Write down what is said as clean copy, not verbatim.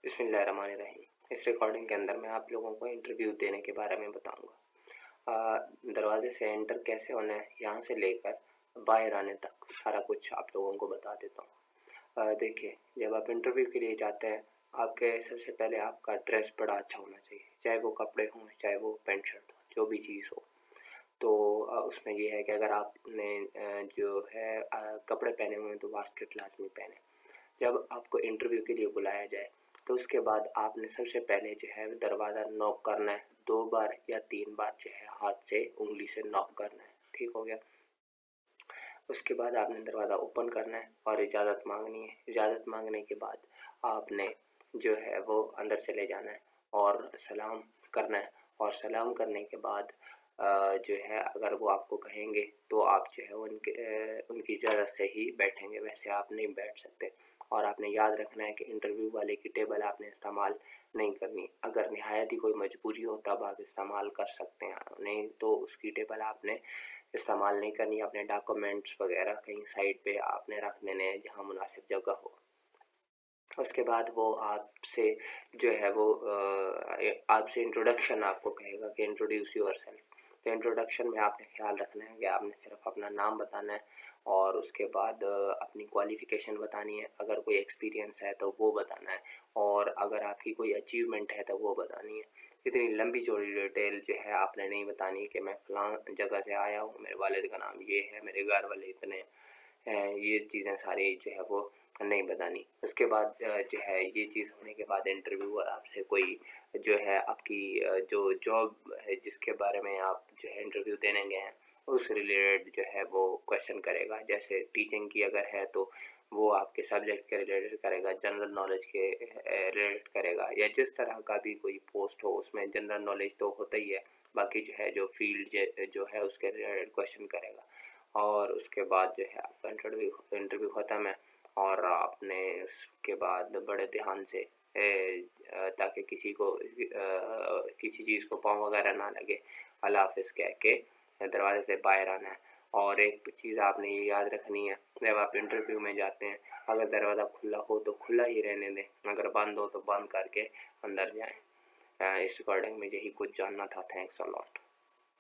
बिस्मिल्लाहिर्रहमानिर्रहीम। इस रिकॉर्डिंग के अंदर मैं आप लोगों को इंटरव्यू देने के बारे में बताऊंगा। दरवाजे से एंटर कैसे होना है, यहाँ से लेकर बाहर आने तक सारा कुछ आप लोगों को बता देता हूँ। देखिए, जब आप इंटरव्यू के लिए जाते हैं, आपके सबसे पहले आपका ड्रेस बड़ा अच्छा होना चाहिए, चाहे वो कपड़े हों, चाहे वो पैंट शर्ट हो, जो भी चीज़ हो। तो उसमें ये है कि अगर आपने जो है कपड़े पहने हुए हैं तो बास्केट लाजमी पहने। जब आपको इंटरव्यू के लिए बुलाया जाए तो उसके बाद आपने सबसे पहले जो है दरवाज़ा नॉक करना है, 2 बार या 3 बार जो है हाथ से उंगली से नॉक करना है। ठीक हो गया। उसके बाद आपने दरवाज़ा ओपन करना है और इजाज़त मांगनी है। इजाज़त मांगने के बाद आपने जो है वो अंदर चले जाना है और सलाम करना है। और सलाम करने के बाद जो है अगर वो आपको कहेंगे तो आप जो है उनकी इजाज़त से ही बैठेंगे, वैसे आप नहीं बैठ सकते। और आपने याद रखना है कि इंटरव्यू वाले की टेबल आपने इस्तेमाल नहीं करनी। अगर निहायत ही कोई मजबूरी हो तब आप इस्तेमाल कर सकते हैं, नहीं तो उसकी टेबल आपने इस्तेमाल नहीं करनी। अपने डॉक्यूमेंट्स वगैरह कहीं साइड पे आपने रख देने हैं जहाँ मुनासिब जगह हो। उसके बाद वो आपसे जो है वो आपसे इंट्रोडक्शन आपको कहेगा कि इंट्रोड्यूस योरसेल्फ। तो इंट्रोडक्शन में आपने ख्याल रखना है कि आपने सिर्फ अपना नाम बताना है और उसके बाद अपनी क्वालिफ़िकेशन बतानी है। अगर कोई एक्सपीरियंस है तो वो बताना है, और अगर आपकी कोई अचीवमेंट है तो वो बतानी है। इतनी लंबी चौड़ी डिटेल जो है आपने नहीं बतानी कि मैं फ़लाँ जगह से आया हूँ, मेरे वालिद का नाम ये है, मेरे घर वाले इतने हैं, ये चीज़ें सारी जो है वो नहीं बतानी। उसके बाद जो है ये चीज़ होने के बाद इंटरव्यूअर आपसे कोई जो है आपकी जो जॉब है जिसके बारे में आप जो है इंटरव्यू देने गए हैं उस रिलेटेड जो है वो क्वेश्चन करेगा। जैसे टीचिंग की अगर है तो वो आपके सब्जेक्ट के रिलेटेड करेगा, जनरल नॉलेज के रिलेटेड करेगा, या जिस तरह का भी कोई पोस्ट हो उसमें जनरल नॉलेज तो होता ही है, बाकी जो है जो फील्ड जो है उसके रिलेटेड क्वेश्चन करेगा। और उसके बाद जो है आपका इंटरव्यू ख़त्म है और आपने उसके बाद बड़े ध्यान से ताकि किसी चीज़ को पाँव वगैरह ना लगे, अल्लाह हाफ़िज़ कह के दरवाजे से बाहर आना है। और एक चीज़ आपने ये याद रखनी है, जब आप इंटरव्यू में जाते हैं अगर दरवाज़ा खुला हो तो खुला ही रहने दें, अगर बंद हो तो बंद करके अंदर जाएं। इस रिकॉर्डिंग में यही कुछ जानना था। Thanks a lot.